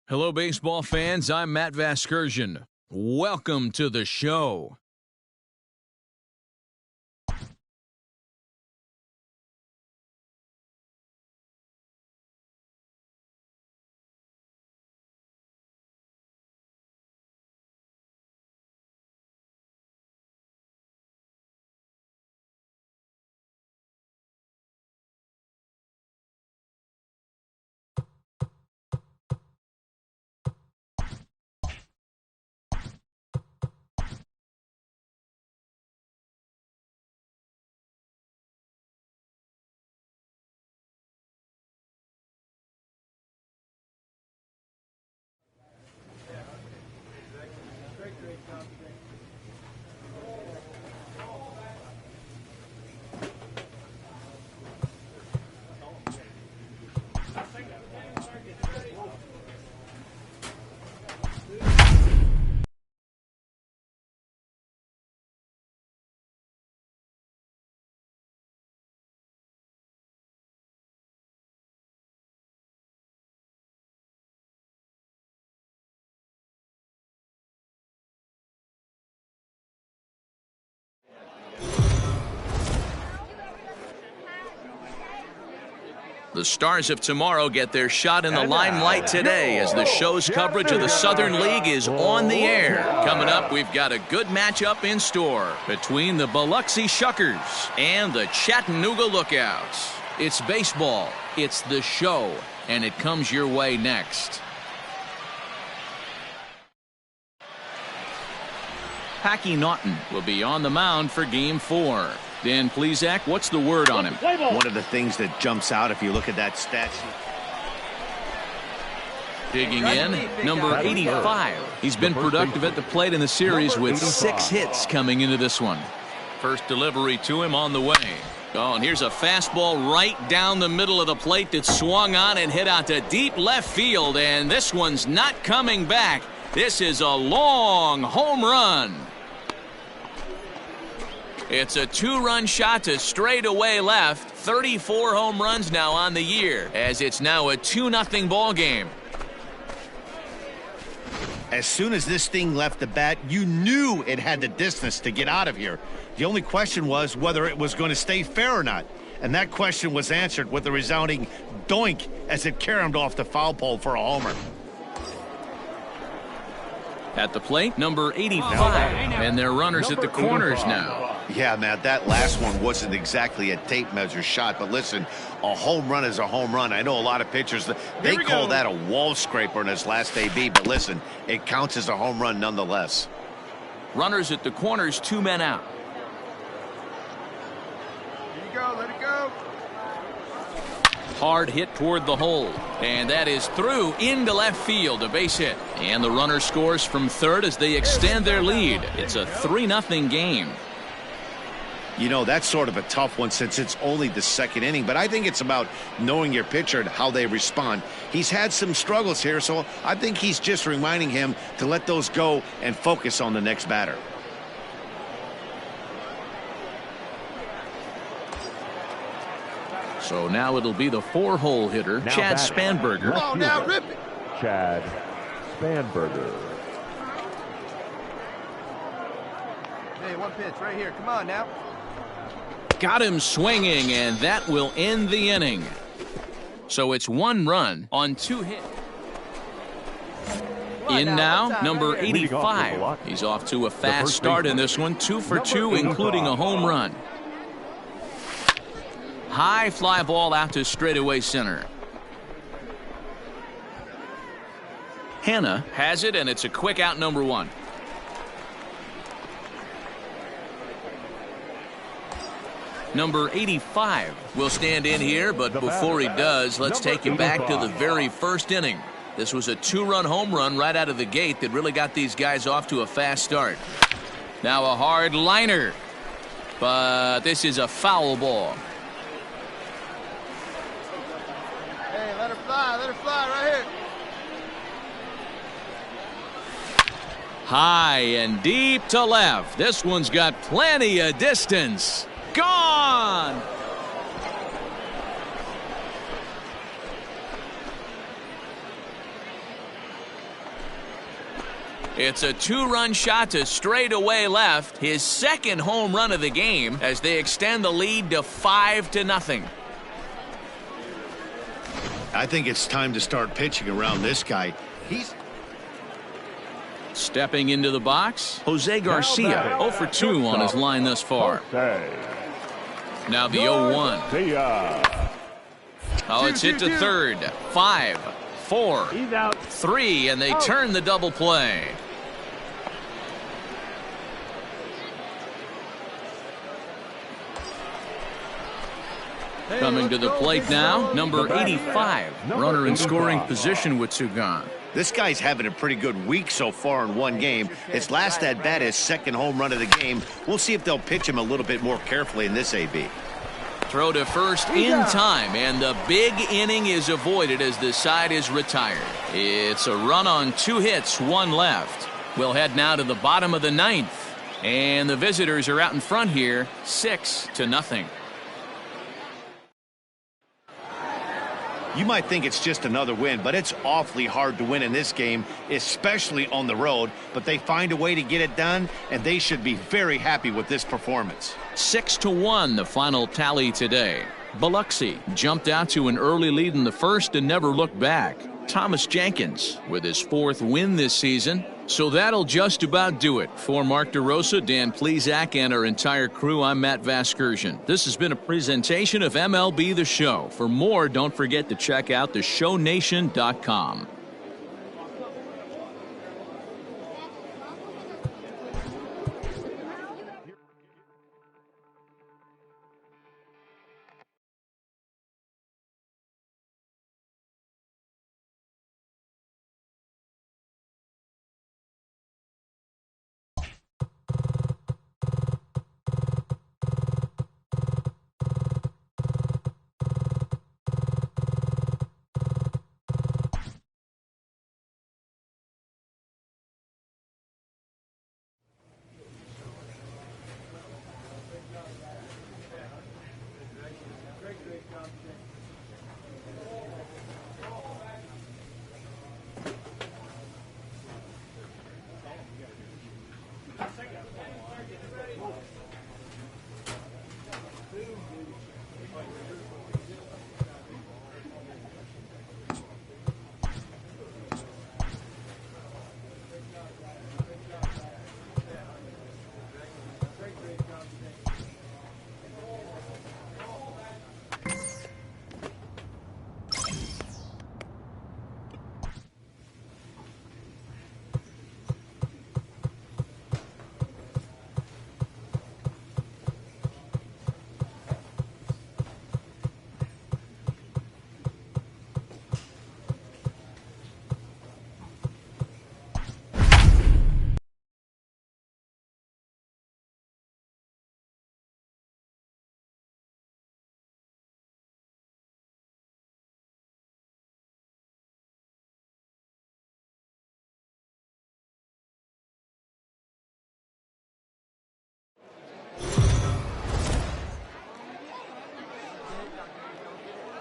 Hello, baseball fans. I'm Matt Vasgersian. Welcome to the show. The Stars of tomorrow get their shot in the limelight today as the show's coverage of the Southern League is on the air. Coming up, we've got a good matchup in store between the Biloxi Shuckers and the Chattanooga Lookouts. It's baseball, it's the show, and it comes your way next. Packy Naughton will be on the mound for Game 4. Dan Plesac, what's the word on him? One of the things that jumps out if you look at that stat sheet. Digging in, number 85. He's been productive at the plate in the series with 6 hits coming into this one. First delivery to him on the way. Oh, and here's a fastball right down the middle of the plate that swung on and hit out to deep left field, and this one's not coming back. This is a long home run. It's a 2-run shot to straightaway left. 34 home runs now on the year, as it's now a 2-0 ball game. As soon as this thing left the bat, you knew it had the distance to get out of here. The only question was whether it was going to stay fair or not. And that question was answered with a resounding doink as it caromed off the foul pole for a homer. At the plate, number 85. And they're runners at the corners now. Yeah, Matt, that last one wasn't exactly a tape measure shot, but listen, a home run is a home run. I know a lot of pitchers, they call that a wall scraper in his last AB, but listen, it counts as a home run nonetheless. Runners at the corners, 2 men out. Here you go, let it go. Hard hit toward the hole, and that is through into left field, a base hit. And the runner scores from third as they extend their lead. It's a 3-0 game. You know, that's sort of a tough one since it's only the second inning, but I think it's about knowing your pitcher and how they respond. He's had some struggles here, so I think he's just reminding him to let those go and focus on the next batter. So now it'll be the 4-hole hitter, Chad Spanberger. Oh, now rip it. Chad Spanberger. Hey, one pitch right here. Come on now. Got him swinging, and that will end the inning. So it's 1 run on 2 hits. In now, number 85. He's off to a fast start in this one, 2 for 2, including a home run. High fly ball out to straightaway center. Hannah has it, and it's a quick out, number 1. Number 85 will stand in here, but before he does, let's take you back to the very first inning. This was a 2-run home run right out of the gate that really got these guys off to a fast start. Now a hard liner, but this is a foul ball. Hey, let her fly right here. High and deep to left. This one's got plenty of distance. Gone! It's a two-run shot to straightaway left, his second home run of the game as they extend the lead to 5-0. I think it's time to start pitching around this guy. He's stepping into the box, Jose Garcia, 0 for 2 on his line thus far. Now the 0-1. Oh, it's hit to third. 5, 4, 3, and they turn the double play. Coming to the plate now, number 85. Runner in scoring position with two gone. This guy's having a pretty good week so far in one game. His last at bat, his second home run of the game. We'll see if they'll pitch him a little bit more carefully in this AB. Throw to first in time, and the big inning is avoided as the side is retired. It's a run on 2 hits, 1 left. We'll head now to the bottom of the 9th, and the visitors are out in front here, 6-0. You might think it's just another win, but it's awfully hard to win in this game, especially on the road. But they find a way to get it done, and they should be very happy with this performance. 6-1 the final tally today. Biloxi jumped out to an early lead in the first and never looked back. Thomas Jenkins with his 4th win this season. So that'll just about do it. For Mark DeRosa, Dan Plesac, and our entire crew, I'm Matt Vasgersian. This has been a presentation of MLB The Show. For more, don't forget to check out theshownation.com.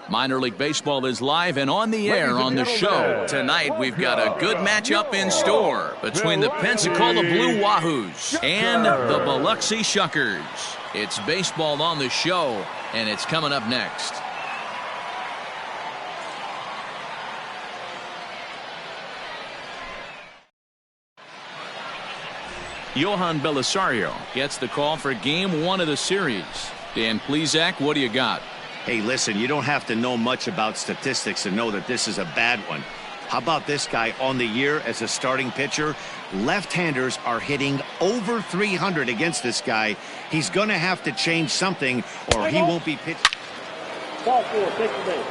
Minor League Baseball is live and on the air on the show. Tonight we've got a good matchup in store between the Pensacola Blue Wahoos and the Biloxi Shuckers. It's baseball on the show, and it's coming up next. Johan Belisario gets the call for Game 1 of the series. Dan Plesac, what do you got? Hey, listen, you don't have to know much about statistics to know that this is a bad one. How about this guy on the year as a starting pitcher? Left-handers are hitting over 300 against this guy. He's going to have to change something or he won't be pitched. Ball 4, take the base.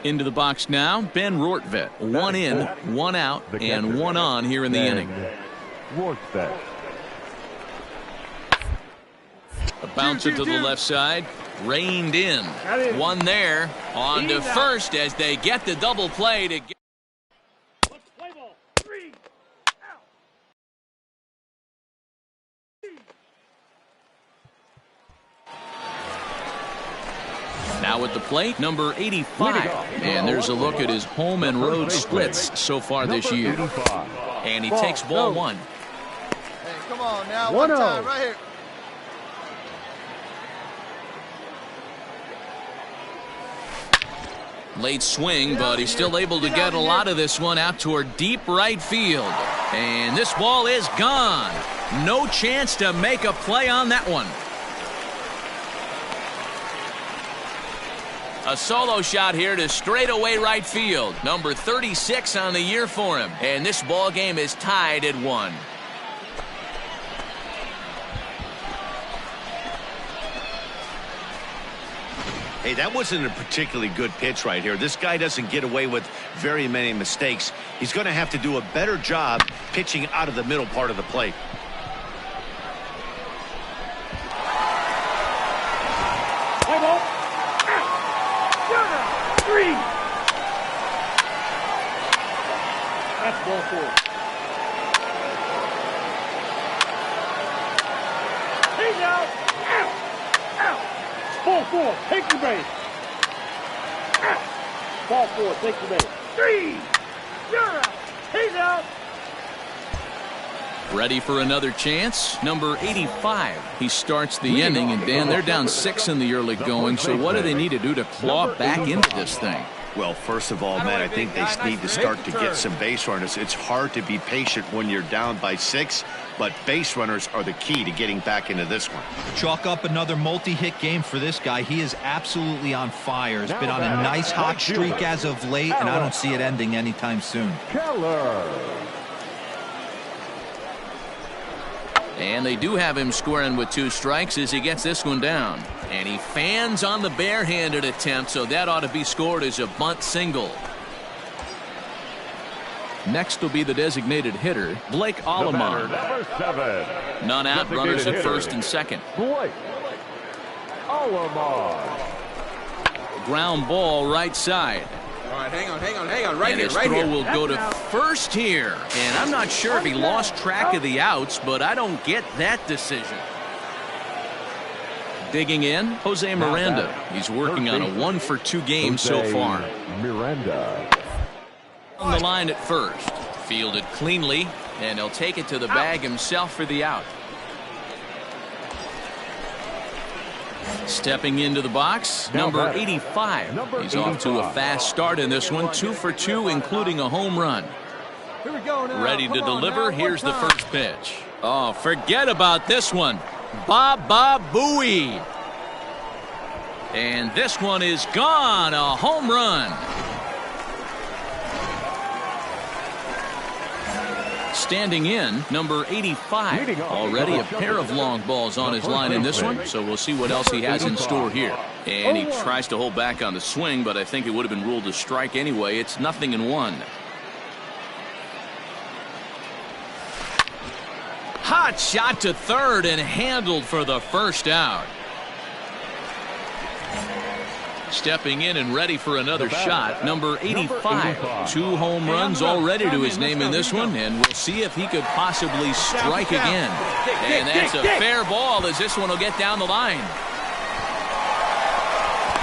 Into the box now, Ben Rortvedt. 1 in, 1 out, and 1 on here in the inning. A bouncer to the left side. Reined in. 1 there. On to first as they get the double play to get. Now at the plate, number 85. And there's a look at his home and road splits so far this year. And he takes ball 1. Hey, come on now. One time right here. Late swing, but he's still able to get a lot of this one out toward deep right field. And this ball is gone. No chance to make a play on that one. A solo shot here to straightaway right field. Number 36 on the year for him. And this ball game is tied at 1. Hey, that wasn't a particularly good pitch right here. This guy doesn't get away with very many mistakes. He's going to have to do a better job pitching out of the middle part of the plate. That's ball 4. He's out. Ball 4. Take the base. Ball 4. Take the base. 3. You're out. He's out. Ready for another chance. Number 85. He starts the inning, and Dan, they're down 6 in the early going. So what do they need to do to claw back into this thing? Well, first of all, Matt, I think they need to start to get some base runners. It's hard to be patient when you're down by 6, but base runners are the key to getting back into this one. Chalk up another multi-hit game for this guy. He is absolutely on fire. He's been on a nice hot streak as of late, and I don't see it ending anytime soon. And they do have him squaring with 2 strikes as he gets this one down. And he fans on the barehanded attempt, so that ought to be scored as a bunt single. Next will be the designated hitter, Blake Alomar. None out, runners at first and second. Blake Alomar. Ground ball right side. All right, hang on, right and here, his right throw here. will go to first here. And I'm not sure if he lost track of the outs, but I don't get that decision. Digging in, Jose Miranda. He's working on a 1-for-2 game so far. Miranda. On the line at first. Fielded cleanly, and he'll take it to the bag himself for the out. Stepping into the box, number 85. He's off to a fast start in this one, 2 for 2, including a home run. Here we go now. Ready to Come on deliver. now. Here's the One time. first pitch. Oh, forget about this one. Baba Booey. And this one is gone. A home run. Standing in, number 85. Already a pair of long balls on his line in this one, so we'll see what else he has in store here. And he tries to hold back on the swing, but I think it would have been ruled a strike anyway. It's 0-1. Hot shot to third and handled for the first out. Stepping in and ready for another shot, number 85. 2 home runs already to his name in this one, and we'll see if he could possibly strike again. And that's a fair ball as this one will get down the line.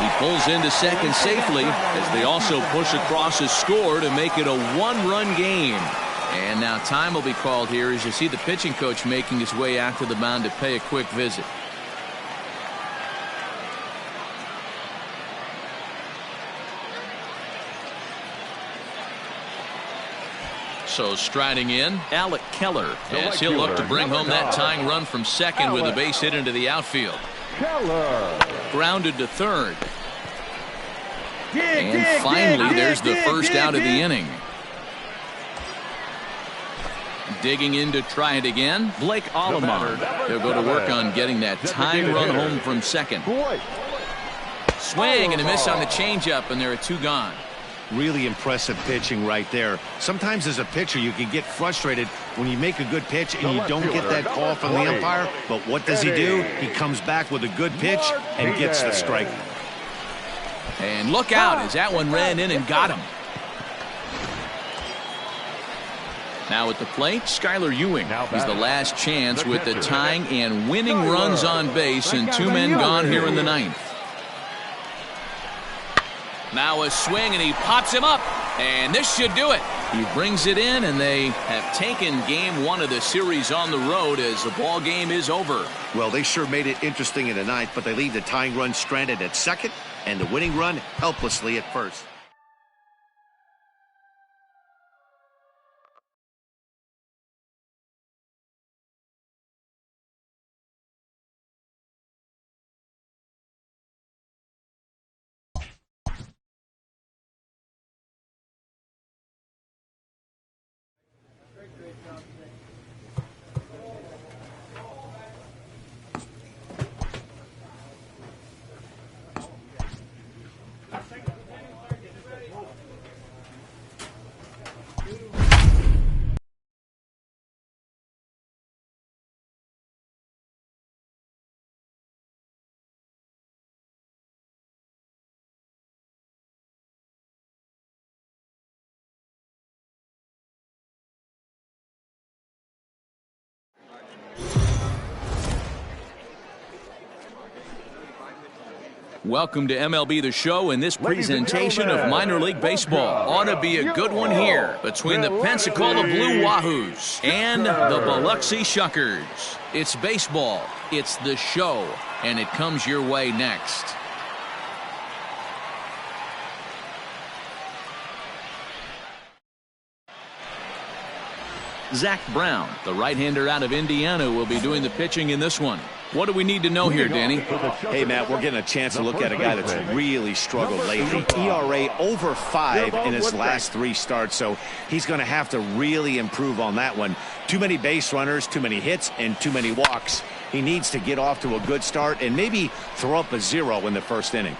He pulls into second safely as they also push across his score to make it a 1-run game. And now time will be called here as you see the pitching coach making his way out to the mound to pay a quick visit. So striding in, Alec Keller, as he'll look to bring home that tying run from second with a base hit into the outfield. Keller. Grounded to third. And finally, there's the first out of the inning. Digging in to try it again, Blake Alomar. He'll go to work on getting that tying run home from second. Swing and a miss on the changeup, and there are 2 gone. Really impressive pitching right there. Sometimes as a pitcher, you can get frustrated when you make a good pitch and you don't get that call from the umpire. But what does he do? He comes back with a good pitch and gets the strike. And look out as that one ran in and got him. Now at the plate, Skylar Ewing. He's the last chance with the tying and winning runs on base, and 2 men gone here in the 9th. Now a swing, and he pops him up, and this should do it. He brings it in, and they have taken game 1 of the series on the road as the ball game is over. Well, they sure made it interesting in the 9th, but they leave the tying run stranded at second and the winning run helplessly at first. Welcome to MLB The Show and this presentation of minor league baseball. Ought to be a good one here between the Pensacola Blue Wahoos and the Biloxi Shuckers. It's baseball, it's the show, and it comes your way next. Zach Brown, the right-hander out of Indiana, will be doing the pitching in this one. What do we need to know here, Danny? Hey, Matt, we're getting a chance to look at a guy that's really struggled lately. ERA over 5 in his last 3 starts, so he's going to have to really improve on that one. Too many base runners, too many hits, and too many walks. He needs to get off to a good start and maybe throw up a 0 in the first inning.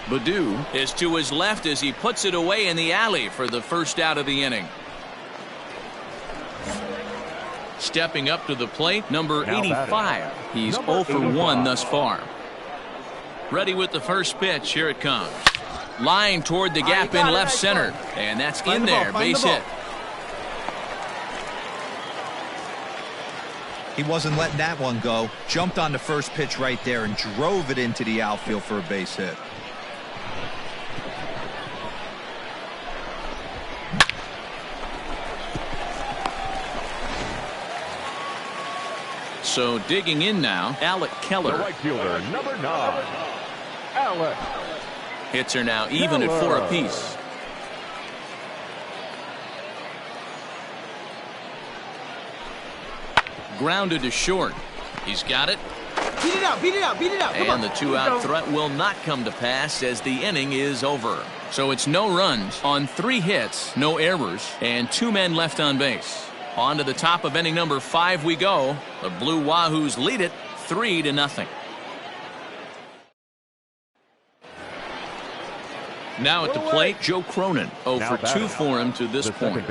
Baddoo is to his left as he puts it away in the alley for the first out of the inning. Stepping up to the plate, number 85. He's 0 for 1 thus far. Ready with the first pitch. Here it comes. Line toward the gap in left center. And that's in there. Base hit. He wasn't letting that one go. Jumped on the first pitch right there and drove it into the outfield for a base hit. So digging in now, Alec Keller. The right fielder, number 9, Alec. Hits are now even at 4 apiece. Grounded to short. He's got it. Beat it out, beat it out, beat it out. And the 2-out threat will not come to pass as the inning is over. So it's no runs on 3 hits, no errors, and 2 men left on base. On to the top of inning number 5 we go. The Blue Wahoos lead it 3-0. Now at the plate, Joe Cronin. 0 for 2 for him to this point.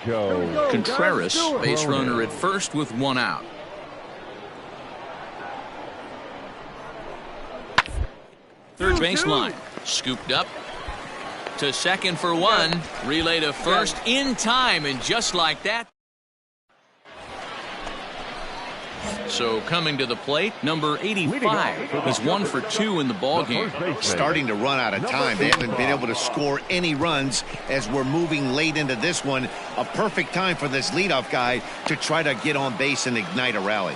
Joe Contreras, base runner at first with 1 out. Third baseline, scooped up to second for 1. Relay to first in time, and just like that. So coming to the plate, number 85. He's 1 for 2 in the ball game. Starting to run out of time. They haven't been able to score any runs as we're moving late into this one. A perfect time for this leadoff guy to try to get on base and ignite a rally.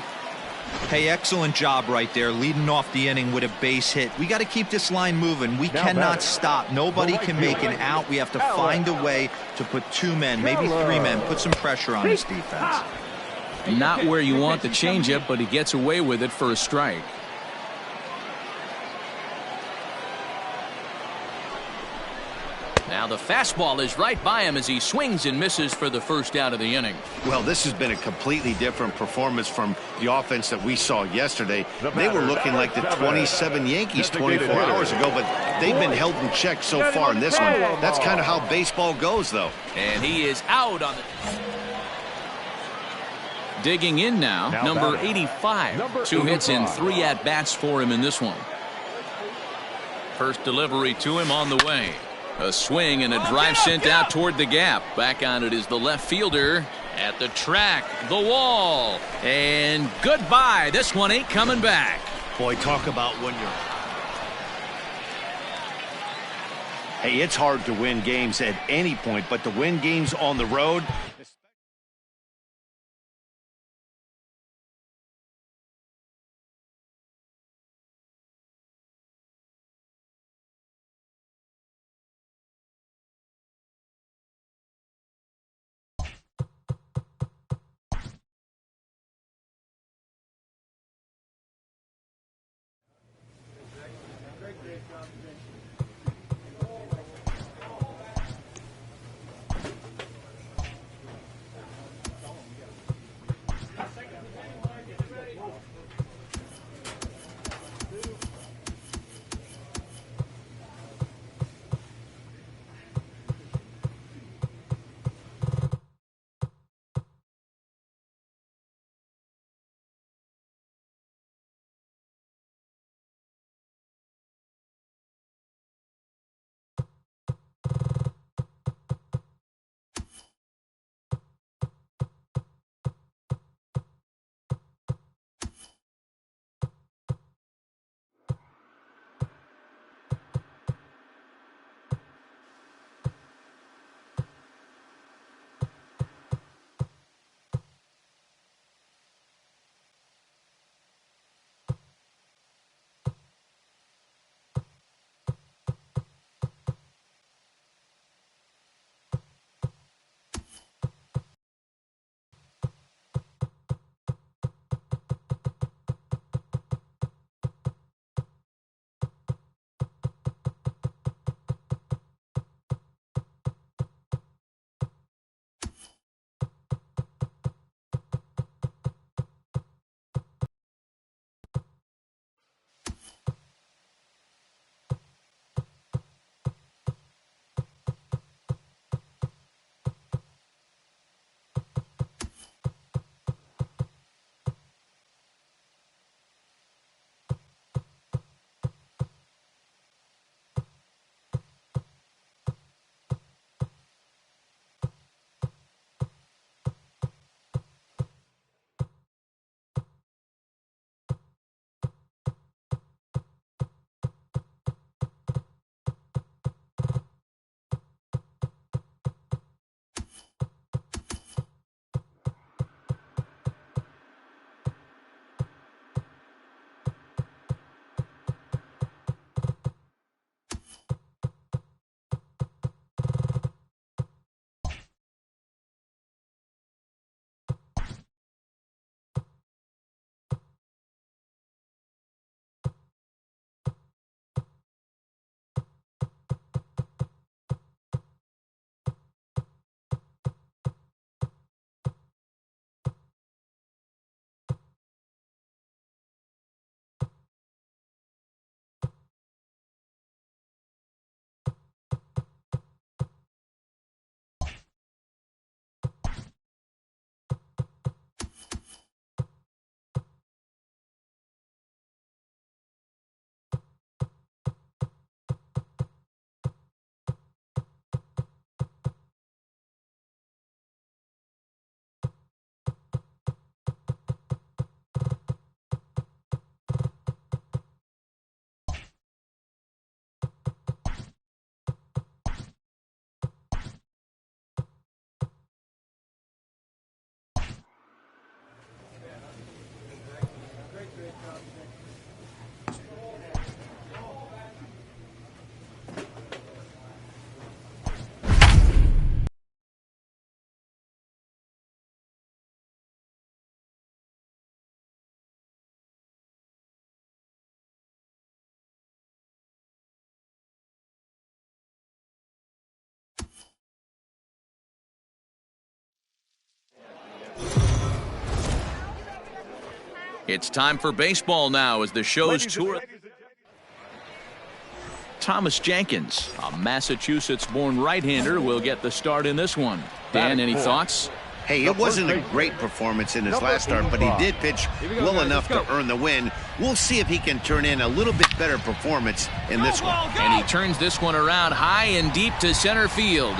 Hey, excellent job right there, leading off the inning with a base hit. We got to keep this line moving. We cannot stop. Nobody can make an out. We have to find a way to put 2 men, maybe 3 men, put some pressure on this defense. Not where you want the changeup, but he gets away with it for a strike. Now the fastball is right by him as he swings and misses for the first out of the inning. Well, this has been a completely different performance from the offense that we saw yesterday. They were looking like the 27 Yankees 24 hours ago, but they've been held in check so far in this one. That's kind of how baseball goes, though. And he is out on the... Digging in now, number 85. 2 hits and 3 at-bats for him in this one. First delivery to him on the way. A swing and a drive sent out toward the gap. Back on it is the left fielder at the track, the wall. And goodbye. This one ain't coming back. Boy, talk about when you're... Hey, it's hard to win games at any point, but to win games on the road... It's time for baseball now as the show's tour. Thomas Jenkins, a Massachusetts-born right-hander, will get the start in this one. Dan, any thoughts? Hey, it wasn't a great performance in his last start, but he did pitch well enough to earn the win. We'll see if he can turn in a little bit better performance in this one. And he turns this one around high and deep to center field.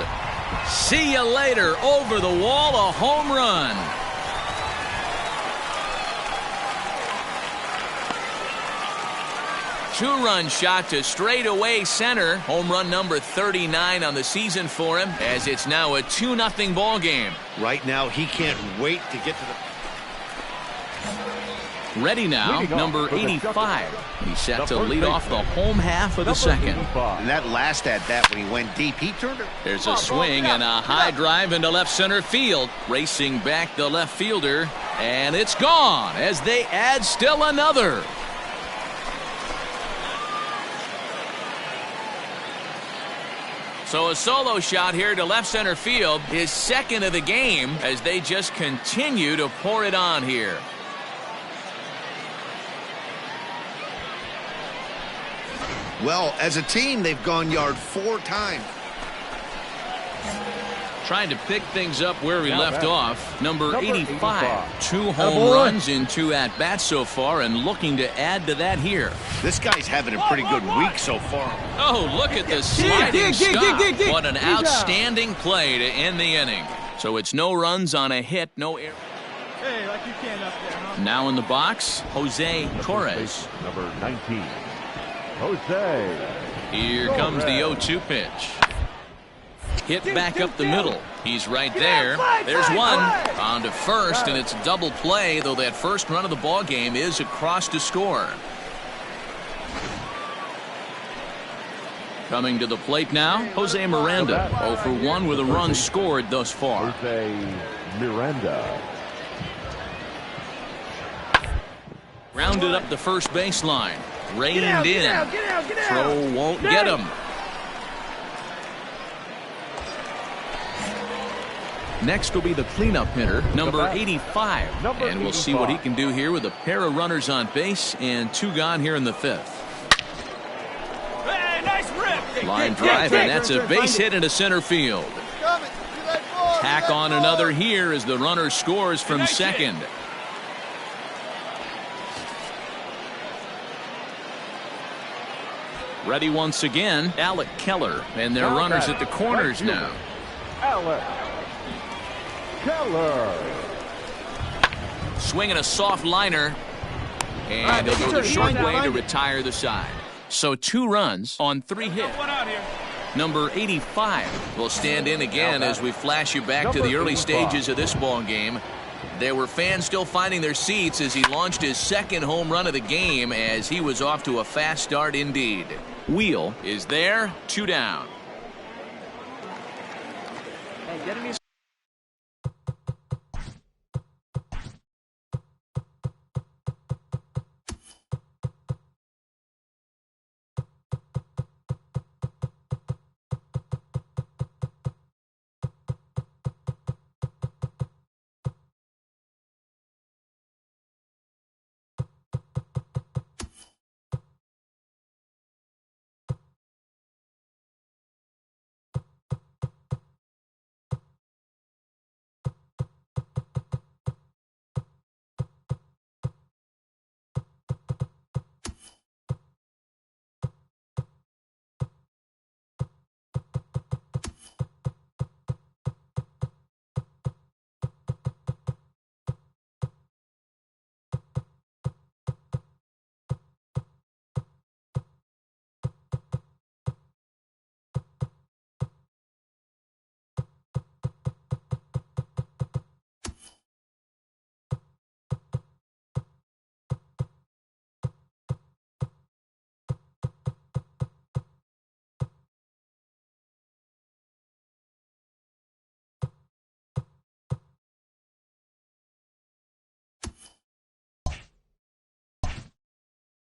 See you later. Over the wall, a home run. Two-run shot to straightaway center. Home run number 39 on the season for him, as it's now a 2-0 ball game. Right now, he can't wait to get to the... Ready now, number 85. He's set to lead off the home half of the second. And that last at-bat when he went deep, he turned it. There's a swing and a high drive into left center field. Racing back the left fielder, and it's gone as they add still another. So a solo shot here to left center field, his second of the game, as they just continue to pour it on here. Well, as a team, they've gone yard 4 times. Trying to pick things up where we left off. Number 85. 2 home runs in 2 at-bats so far, and looking to add to that here. This guy's having a pretty good week so far. Oh, look at the sliding stop. What an outstanding play to end the inning. So it's no runs on a hit, no error. Hey, like you can up there, huh? Now in the box, Jose Torres. Number 19. Jose. Here comes the 0-2 pitch. Hit back up the middle. He's right there. There's one. On to first, and it's a double play, though that first run of the ball game is across to score. Coming to the plate now, Jose Miranda. 0 for 1 with a run scored thus far. Jose Miranda. Rounded up the first baseline. Reined in. Throw won't get him. Next will be the cleanup hitter, number 85. And we'll see what he can do here with a pair of runners on base and 2 gone here in the 5th. Hey, nice rip. Line drive, and that's a base hit into center field. Tack on another here as the runner scores from second. Ready once again, Alec Keller, and their runners at the corners now. Alec Keller. Swinging a soft liner, and they'll go the short way to retire the side. So 2 runs on 3 hits. Number 85 will stand in again as we flash you back to the early stages of this ball game. There were fans still finding their seats as he launched his second home run of the game, as he was off to a fast start indeed. Wheel is there, 2 down.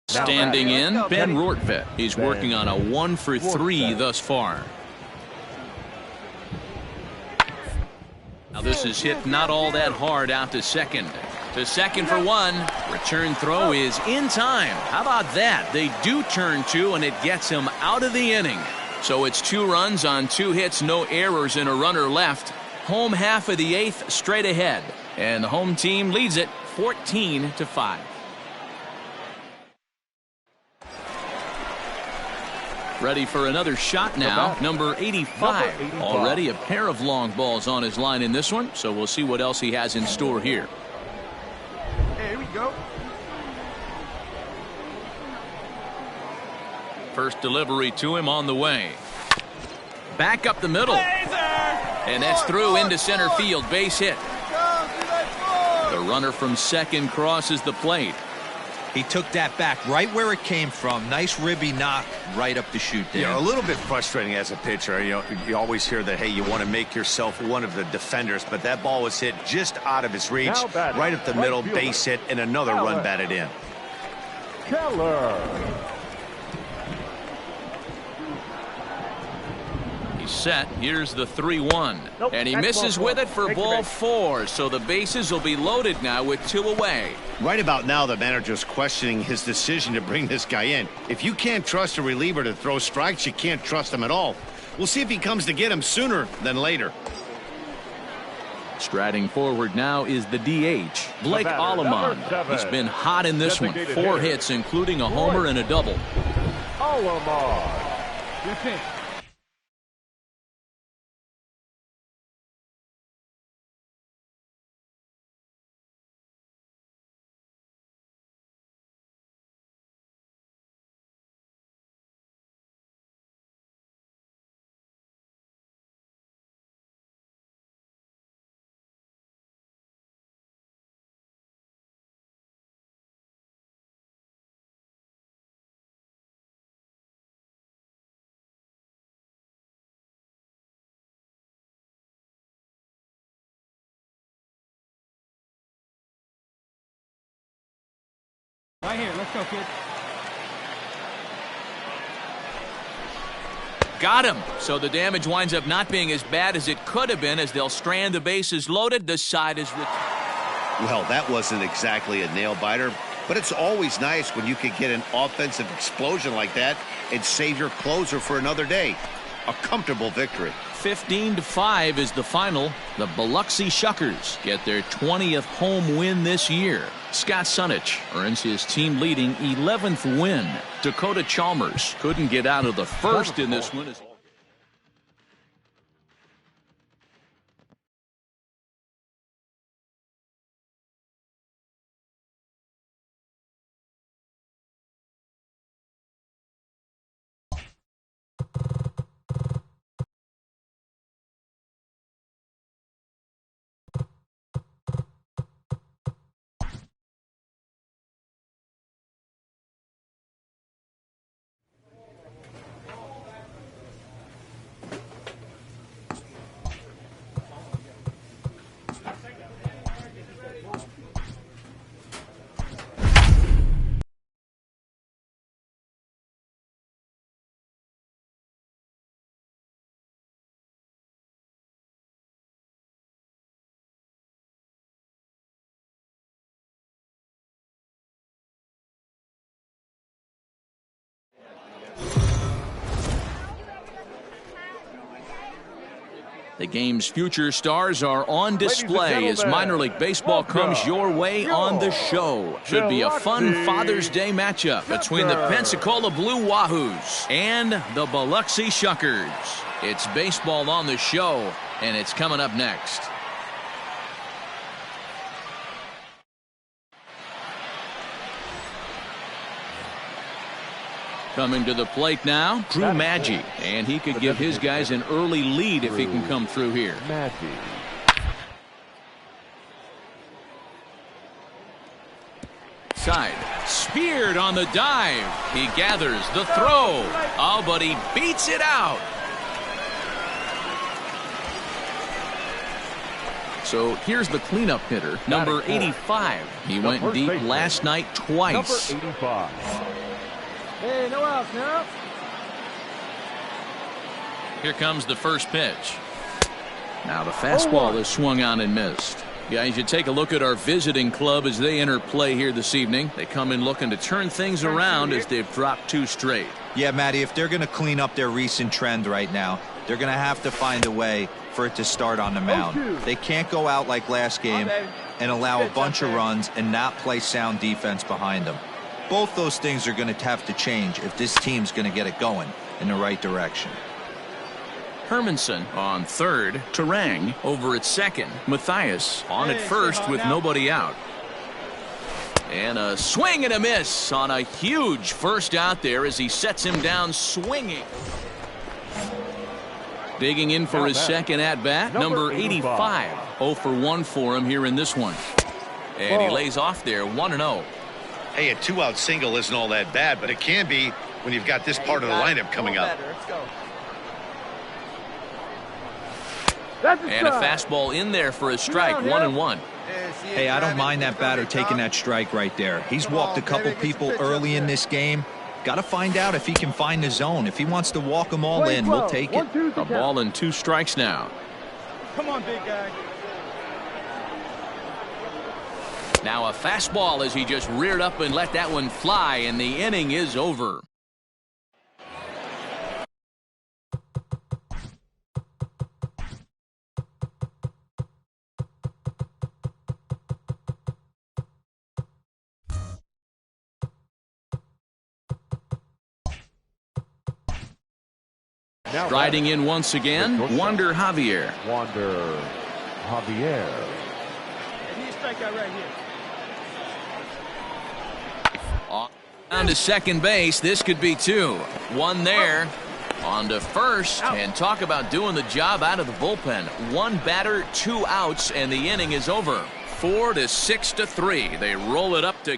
Standing in, Ben Rortvedt. He's working on a 1 for 3 thus far. Now this is hit not all that hard out to second. To second for one. Return throw is in time. How about that? They do turn two, and it gets him out of the inning. So it's 2 runs on 2 hits, no errors, and a runner left. Home half of the 8th straight ahead. And the home team leads it 14-5. Ready for another shot now. Number 85. Already a pair of long balls on his line in this one, so we'll see what else he has in store here. Hey, here we go. First delivery to him on the way. Back up the middle. And that's through into center field. Base hit. The runner from second crosses the plate. He took that back right where it came from. Nice ribby knock right up the chute there. Yeah, a little bit frustrating as a pitcher. You always hear that, hey, you want to make yourself one of the defenders, but that ball was hit just out of his reach, right up the middle, base hit, and another run batted in. Keller. He's set. Here's the 3-1. And he misses with it for ball 4. So the bases will be loaded now with 2 away. Right about now, the manager's questioning his decision to bring this guy in. If you can't trust a reliever to throw strikes, you can't trust him at all. We'll see if he comes to get him sooner than later. Striding forward now is the DH, Blake Allemond. He's been hot in this one. 4 hits, including a homer and a double. Allemond. Right here, let's go, kid. Got him. So the damage winds up not being as bad as it could have been as they'll strand the bases loaded. The side is Well, that wasn't exactly a nail-biter, but it's always nice when you can get an offensive explosion like that and save your closer for another day. A comfortable victory. 15-5 is the final. The Biloxi Shuckers get their 20th home win this year. Scott Sunich earns his team-leading 11th win. Dakota Chalmers couldn't get out of the first in this one. The game's future stars are on display as minor league baseball comes your way on the show. Should be a fun Father's Day matchup between the Pensacola Blue Wahoos and the Biloxi Shuckers. It's baseball on the show, and it's coming up next. Coming to the plate now, Drew Maggi, and he could give his guys an early lead if he can come through here. Side, speared on the dive. He gathers the throw. Oh, but he beats it out. So here's the cleanup hitter, number 85. He went deep last night twice. Number 85. Hey, no outs now. Here comes the first pitch. Now the fastball is swung on and missed. Guys, you take a look at our visiting club as they enter play here this evening. They come in looking to turn things around as they've dropped 2 straight. Yeah, Matty, if they're going to clean up their recent trend right now, they're going to have to find a way for it to start on the mound. They can't go out like last game and allow a bunch of runs and not play sound defense behind them. Both those things are going to have to change if this team's going to get it going in the right direction. Hermanson on third. Terang over at second. Matthias on at first with nobody out. And a swing and a miss on a huge first out there as he sets him down swinging. Digging in for his second at bat, number 85. 0 for 1 for him here in this one. And he lays off there 1-0. Hey, a 2-out single isn't all that bad, but it can be when you've got this part of the lineup coming up. And a fastball in there for a strike, 1-1. Hey, I don't mind that batter taking that strike right there. He's walked a couple people early in this game. Got to find out if he can find the zone. If he wants to walk them all in, we'll take it. A ball and 2 strikes now. Come on, big guy. Now a fastball as he just reared up and let that one fly, and the inning is over. Riding in once again, Wander Javier. Wander Javier. He's strikeout right here. On to second base. This could be 2. 1 there. On to first. And talk about doing the job out of the bullpen. 1 batter, 2 outs, and the inning is over. 4 to 6 to 3. They roll it up to.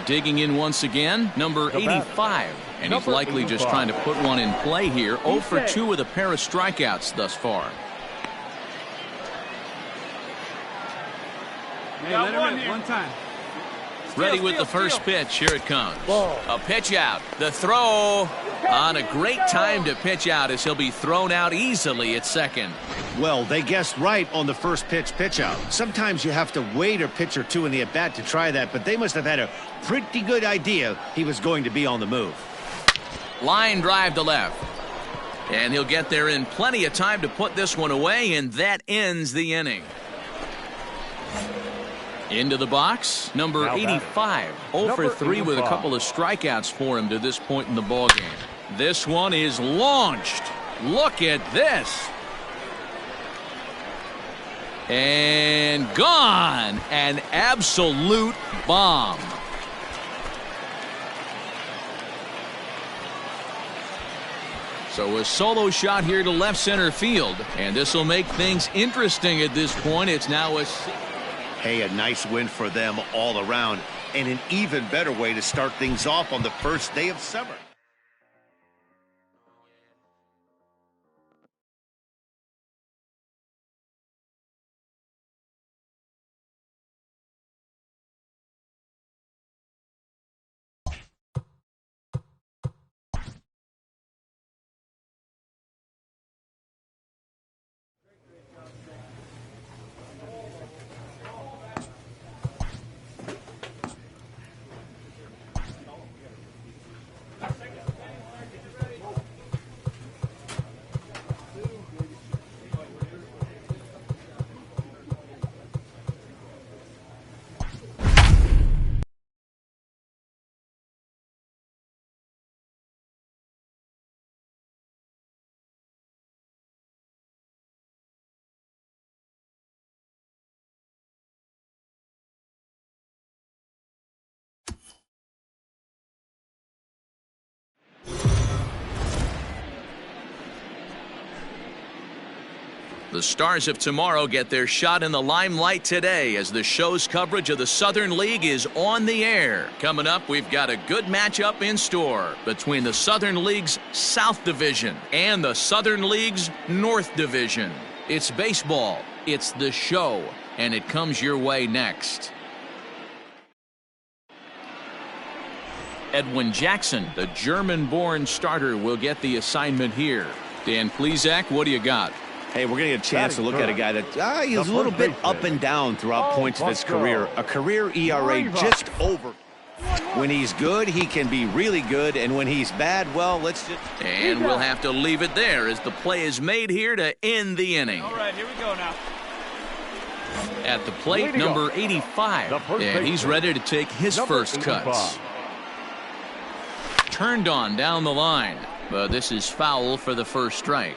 Digging in once again, number 85. And he's likely just trying to put one in play here. 0 for 2 with a pair of strikeouts thus far. Hey, let him hit one time. Ready with the first pitch. Here it comes. A pitch out. The throw on a great time to pitch out as he'll be thrown out easily at second. Well, they guessed right on the first pitch out. Sometimes you have to wait a pitch or 2 in the at-bat to try that, but they must have had a pretty good idea he was going to be on the move. Line drive to left. And he'll get there in plenty of time to put this one away, and that ends the inning. Into the box, number 85. 0 for 3 with a couple of strikeouts for him to this point in the ballgame. This one is launched. Look at this. And gone. An absolute bomb. So a solo shot here to left center field. And this will make things interesting at this point. It's now a... Hey, a nice win for them all around, and an even better way to start things off on the first day of summer. The Stars of tomorrow get their shot in the limelight today as the show's coverage of the Southern League is on the air. Coming up, we've got a good matchup in store between the Southern League's South Division and the Southern League's North Division. It's baseball, it's the show, and it comes your way next. Edwin Jackson, the German-born starter, will get the assignment here. Dan Plesac, what do you got? Hey, we're going to get a chance to look at a guy that he's a little bit up and down throughout points of his career. A career ERA just over. When he's good, he can be really good, and when he's bad, well, let's just... And we'll have to leave it there as the play is made here to end the inning. All right, here we go now. At the plate, number 85, and he's ready to take his first cuts. Turned on down the line, but this is foul for the first strike.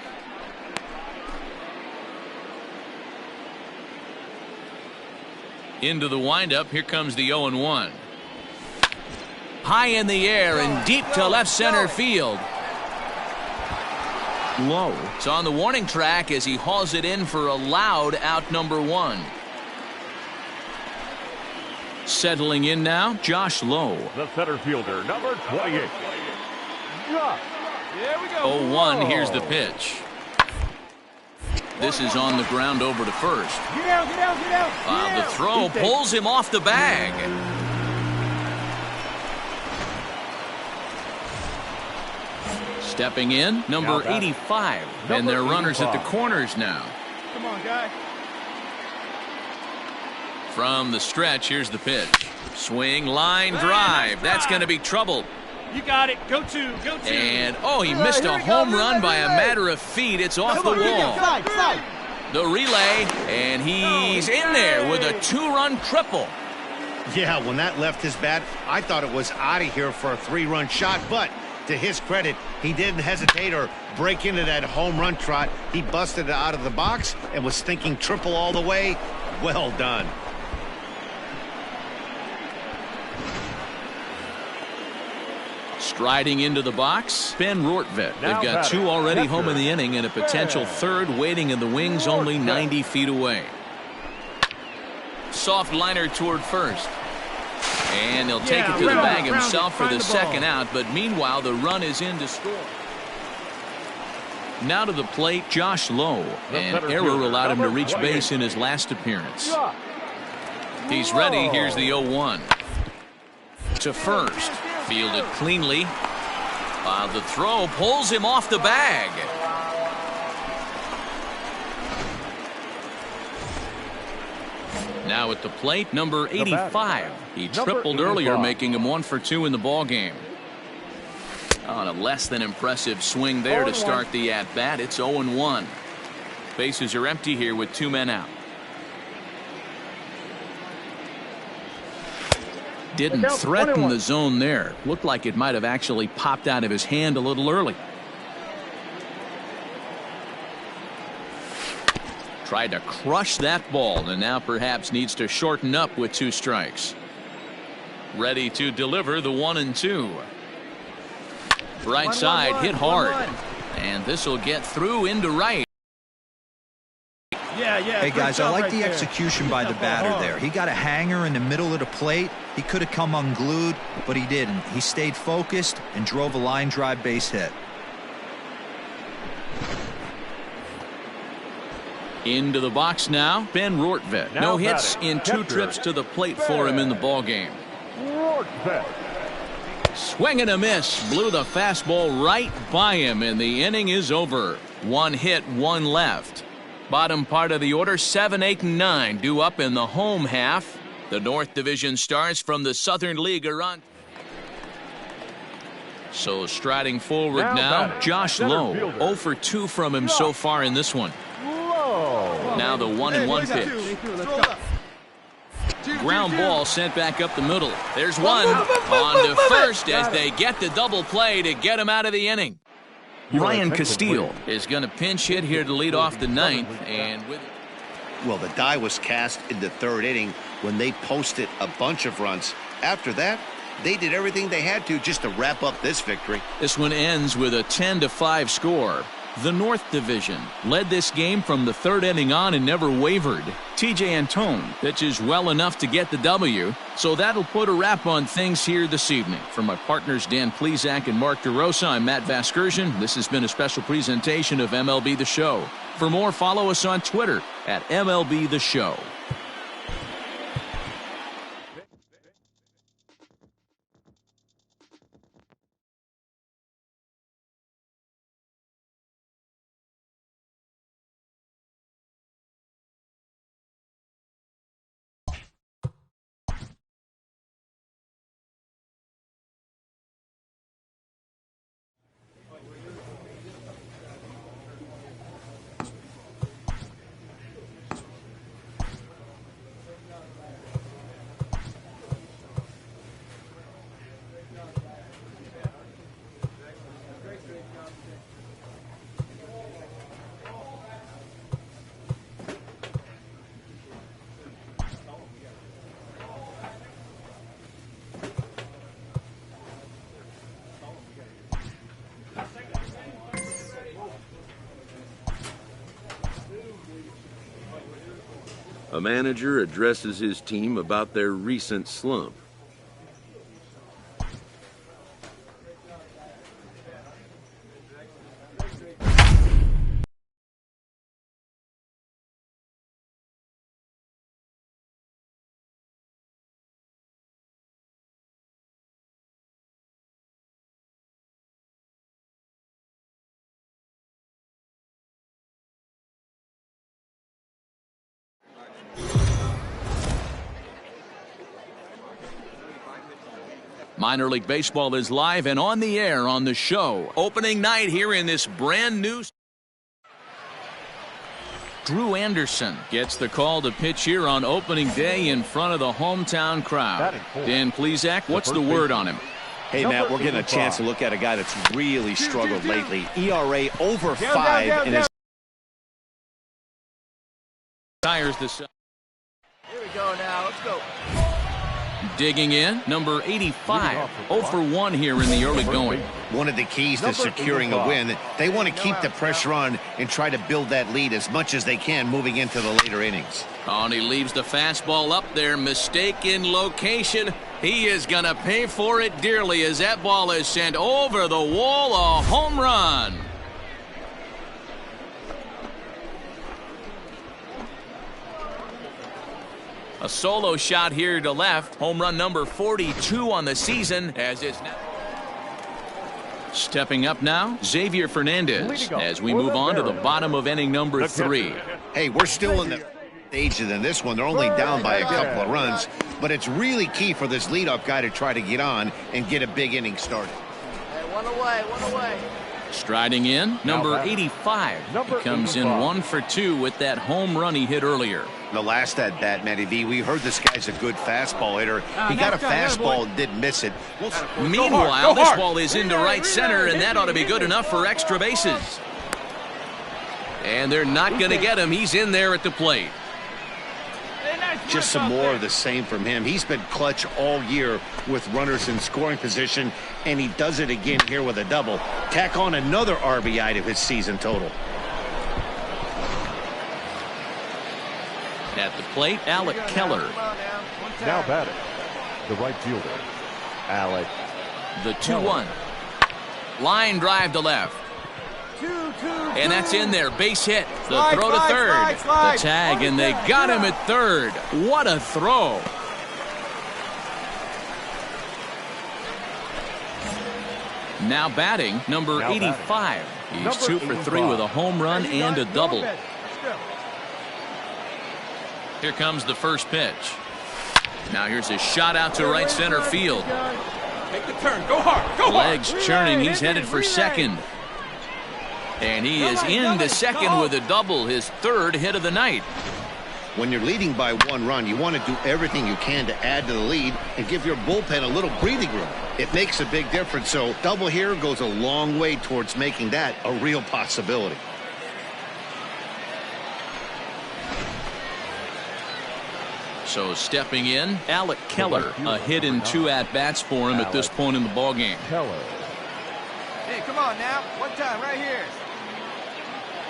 Into the windup, here comes the 0-1. High in the air and deep to left center field. Low. It's on the warning track as he hauls it in for a loud out number 1. Settling in now, Josh Lowe. The center fielder, number 28. Here we go. 0-1, here's the pitch. This is on the ground over to first. Get out, get out, get out. The throw pulls him off the bag. Stepping in, number 85. And they're runners at the corners now. Come on, guy. From the stretch, here's the pitch. Swing, line, drive. That's going to be trouble. You got it. Go two. Go two. And, he missed a home run by a matter of feet. It's off the wall. The relay, and he's in there with a 2-run triple. Yeah, when that left his bat, I thought it was out of here for a 3-run shot, but to his credit, he didn't hesitate or break into that home run trot. He busted it out of the box and was thinking triple all the way. Well done. Striding into the box, Ben Rortvedt. They've got 2 already home in the inning and a potential 3rd waiting in the wings only 90 feet away. Soft liner toward first. And he'll take it to the bag himself for the second out, but meanwhile the run is in to score. Now to the plate, Josh Lowe. An error allowed him to reach base in his last appearance. He's ready. Here's the 0-1. To first. Fielded cleanly. The throw pulls him off the bag. Now at the plate, number 85. He tripled earlier, making him 1 for 2 in the ball game. On a less than impressive swing there to start the at-bat. It's 0-1. Bases are empty here with 2 men out. Didn't threaten the zone there. Looked like it might have actually popped out of his hand a little early. Tried to crush that ball and now perhaps needs to shorten up with 2 strikes. Ready to deliver the 1-2. Right side hit hard. And this will get through into right. Hey guys, I like the execution by the batter there. He got a hanger in the middle of the plate. He could have come unglued, but he didn't. He stayed focused and drove a line drive base hit. Into the box now, Ben Rortvedt. No hits in 2 trips to the plate for him in the ball game. Swing and a miss. Blew the fastball right by him, and the inning is over. 1 hit, 1 left. Bottom part of the order, 7, 8, and 9 due up in the home half. The North Division starts from the Southern League are on. So striding forward now, Josh Lowe. 0 for 2 from him so far in this one. Now the 1-1 pitch. Ground ball sent back up the middle. There's one. On to first as they get the double play to get him out of the inning. Ryan Castile is going to pinch hit here to lead off the 9th, and with Well, the die was cast in the 3rd inning when they posted a bunch of runs. After that, they did everything they had to just to wrap up this victory. This one ends with a 10-5 score. The North Division led this game from the 3rd inning on and never wavered. TJ Antone pitches well enough to get the W, so that'll put a wrap on things here this evening. For my partners Dan Plesac and Mark DeRosa, I'm Matt Vasgersian. This has been a special presentation of MLB The Show. For more, follow us on Twitter at MLB The Show. A manager addresses his team about their recent slump. Minor League Baseball is live and on the air on the show. Opening night here in this brand new. Drew Anderson gets the call to pitch here on opening day in front of the hometown crowd. Dan Plesac, what's the word on him? Hey, Matt, we're getting a chance to look at a guy that's really struggled lately. ERA over 5 in his tires this. Here we go now. Let's go. Digging in, number 85. 0 for 1 here in the early going. One of the keys to securing a win, they want to keep the pressure on and try to build that lead as much as they can moving into the later innings. Oh, and he leaves the fastball up there. Mistake in location. He is going to pay for it dearly as that ball is sent over the wall. A home run. A solo shot here to left. Home run number 42 on the season as it's now. Stepping up now, Xavier Fernandez as we move on to the bottom of inning number 3. Hey, we're still in the stages in this one. They're only down by a couple of runs, but it's really key for this leadoff guy to try to get on and get a big inning started. Hey, one away. Striding in, number 85. He comes in 1 for 2 with that home run he hit earlier. The last at bat, Matty V, we heard this guy's a good fastball hitter. He got a fastball and didn't miss it. Meanwhile, this ball is into right center, and that ought to be good enough for extra bases. And they're not going to get him. He's in there at the plate. Just some more of the same from him. He's been clutch all year with runners in scoring position, and he does it again here with a double. Tack on another RBI to his season total. At the plate, Alec Keller. Now batting, the right fielder, Alec. The 2-1. Line drive to left. And that's in there. Base hit. The throw to third. The tag, and they got him at third. What a throw. Now batting, number 85. He's 2 for 3 with a home run and a double. Here comes the first pitch. Now here's a shot out to right center field. Take the turn. Go hard. Go hard. Legs churning. He's headed for second. And he is into second with a double, his third hit of the night. When you're leading by 1 run, you want to do everything you can to add to the lead and give your bullpen a little breathing room. It makes a big difference, so double here goes a long way towards making that a real possibility. So stepping in, Alec Keller, a hit in 2 at-bats for him at this point in the ballgame. Hey, come on now. One time right here.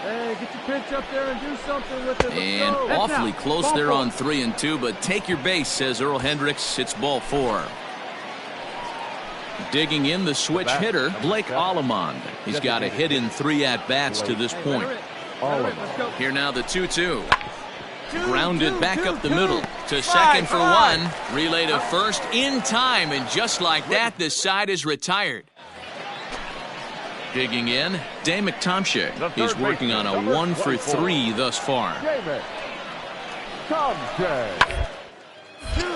Hey, get your pitch up there and do something with it. And awfully close there on 3 and 2, but take your base, says Earl Hendricks. It's ball 4. Digging in the switch hitter, Blake Allemond. He's got a hit in 3 at-bats to this point. Here now the 2-2. Grounded back up the middle to second for 1. Relay to first in time, and just like that, this side is retired. Digging in, Dave McTomshay. He's working on a 1 for 3 thus far.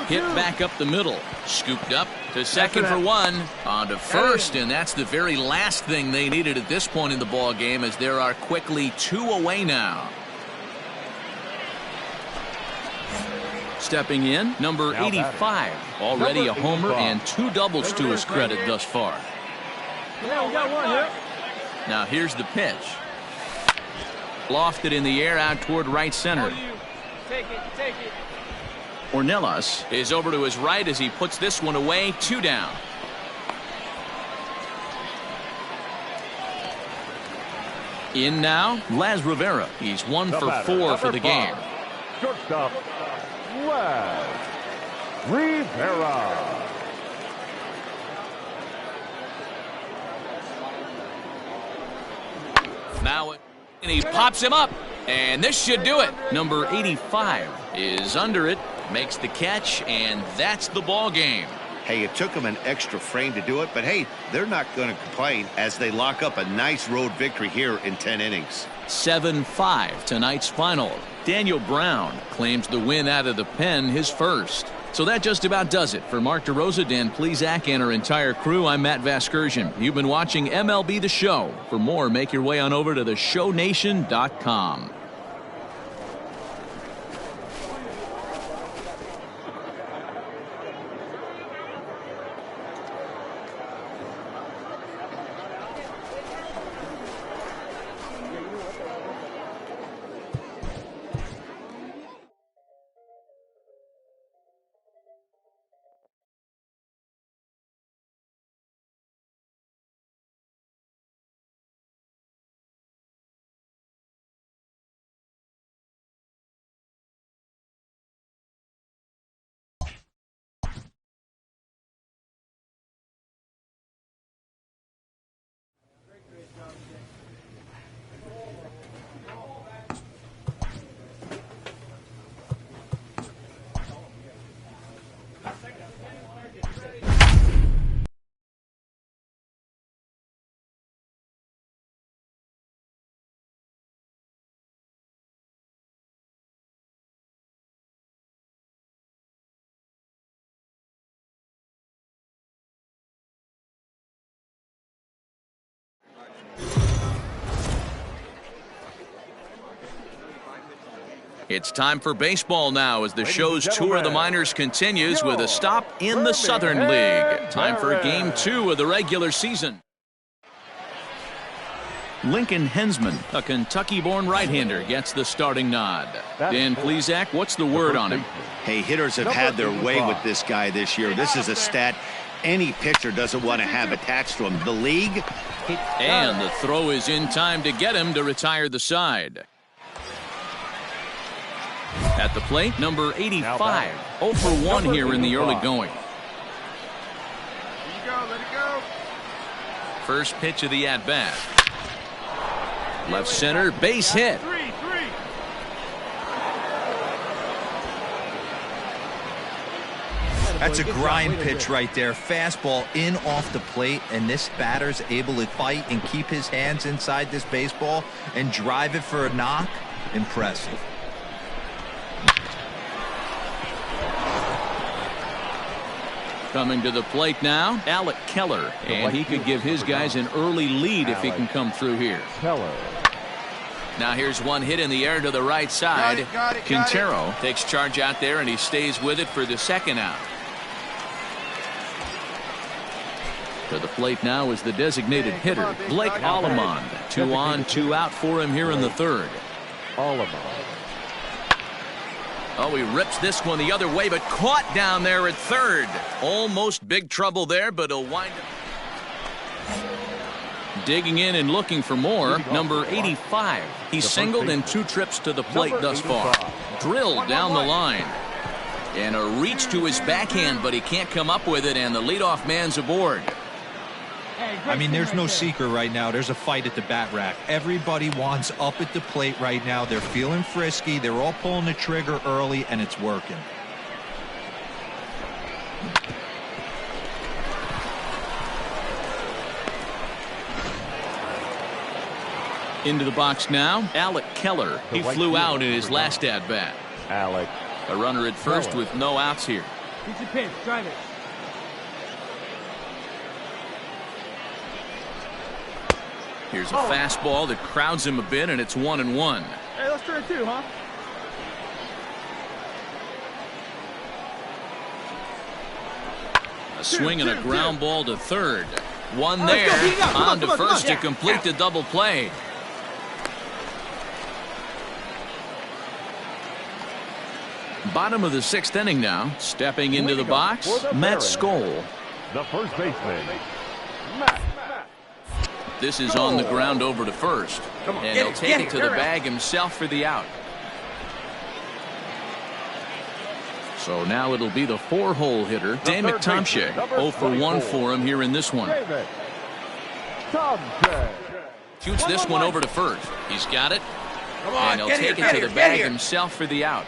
Hit back up the middle. Scooped up to second for 1. On to first, and that's the very last thing they needed at this point in the ball game, as there are quickly 2 away now. Stepping in, number 85. Already a homer and 2 doubles to his credit thus far. Yeah, we got one here. Now here's the pitch. Lofted in the air out toward right center. Take it. Ornelas is over to his right as he puts this one away. 2 down. In now, Laz Rivera. He's 1 for 4 for the game. Shortstop, Les Rivera. Now, and he pops him up, and this should do it. Number 85 is under it, makes the catch, and that's the ball game. Hey, it took them an extra frame to do it, but hey, they're not going to complain as they lock up a nice road victory here in 10 innings. 7-5 tonight's final. Daniel Brown claims the win out of the pen, his first. So that just about does it. For Mark DeRosa, Dan Plesac, and our entire crew, I'm Matt Vasgersian. You've been watching MLB The Show. For more, make your way on over to theshownation.com. It's time for baseball now as the show's tour of the minors continues with a stop in the Southern League. Time for Game 2 of the regular season. Lincoln Hensman, a Kentucky-born right-hander, gets the starting nod. Dan Plesac, what's the word on him? Hey, hitters have had their way with this guy this year. This is a stat any pitcher doesn't want to have attached to him. The league. And the throw is in time to get him to retire the side. At the plate, number 85. 0 for 1 here in the early going. Let it go. First pitch of the at-bat. Left center, base hit. That's a grind pitch right there. Fastball in off the plate, and this batter's able to fight and keep his hands inside this baseball and drive it for a knock. Impressive. Coming to the plate now, Alec Keller, and he could give his guys an early lead if he can come through here. Now here's one hit in the air to the right side. Quintero takes charge out there, and he stays with it for the second out. To the plate now is the designated hitter, Blake Allemond. 2 on, 2 out for him here in the third. Oh, he rips this one the other way, but caught down there at third. Almost big trouble there, but he'll wind up. Digging in and looking for more, number 85. He's singled in 2 trips to the plate thus far. Drilled down the line. And a reach to his backhand, but he can't come up with it, and the leadoff man's aboard. I mean, there's no secret right now. There's a fight at the bat rack. Everybody wants up at the plate right now. They're feeling frisky. They're all pulling the trigger early, and it's working. Into the box now, Alec Keller. He flew out in his last at-bat. A runner at first with no outs here. Pitch your pitch. Drive it. Here's a fastball that crowds him a bit, and it's 1-1. Hey, let's try it too, huh? A swing and a ground ball to third. One there. On to first to complete the double play. Bottom of the 6th inning now. Stepping into the box, Matt Skoll. The first baseman, Matt. This is on the ground over to first. And he'll take it to the bag himself for the out. So now it'll be the 4-hole hitter, Dan McTomshay. 0 for 1 for him here in this one. Shoots this one over to first. He's got it. Come on, and he'll take it to the bag himself for the out.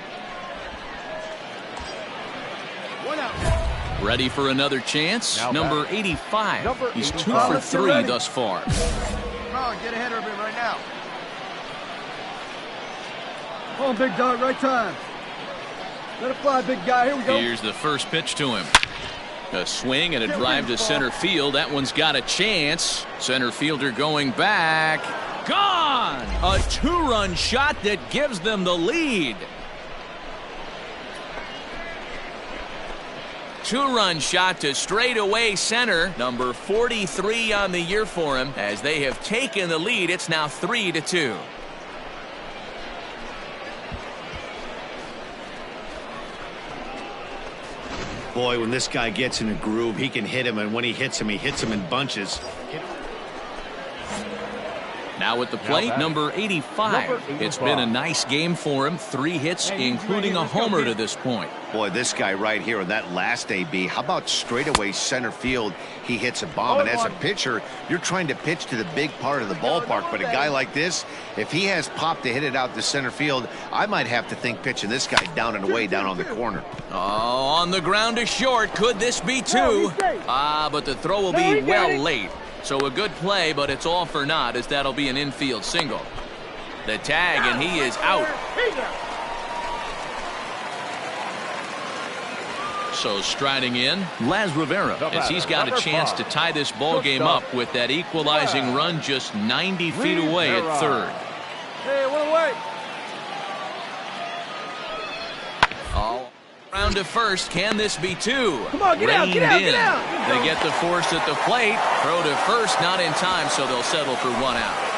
Ready for another chance. Number 85. He's 2 for 3 thus far. Come on, get ahead of him right now. Come on, big dog, right time. Let it fly, big guy. Here we go. Here's the first pitch to him. A swing and a drive to center field. That one's got a chance. Center fielder going back. Gone! A 2-run shot that gives them the lead. 2-run shot to straightaway center. Number 43 on the year for him. As they have taken the lead, it's now 3-2. Boy, when this guy gets in a groove, he can hit him, and when he hits him in bunches. Now at the plate, number 85. It's been a nice game for him. 3 hits, including a homer to this point. Boy, this guy right here in that last AB, how about straightaway center field? He hits a bomb, and as a pitcher, you're trying to pitch to the big part of the ballpark, but a guy like this, if he has pop to hit it out to center field, I might have to think pitching this guy down and away down on the corner. Oh, on the ground to short. Could this be 2? But the throw will be well late. So a good play, but it's all for naught, as that'll be an infield single. The tag, and he is out. So striding in, Laz Rivera, as he's got a chance to tie this ball game up with that equalizing run just 90 feet away at third. Hey, one away. All around to first. Can this be 2? Come on, get out, get out, get out. They get the force at the plate. Throw to first, not in time, so they'll settle for 1 out.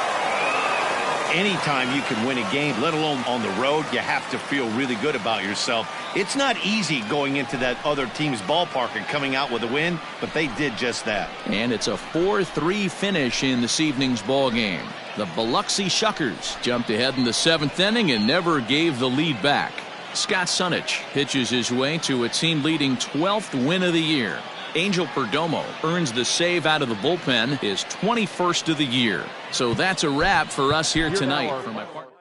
Anytime you can win a game, let alone on the road, you have to feel really good about yourself. It's not easy going into that other team's ballpark and coming out with a win, but they did just that. And it's a 4-3 finish in this evening's ball game. The Biloxi Shuckers jumped ahead in the 7th inning and never gave the lead back. Scott Sunich pitches his way to a team-leading 12th win of the year. Angel Perdomo earns the save out of the bullpen, his 21st of the year. So that's a wrap for us here tonight. For my partner.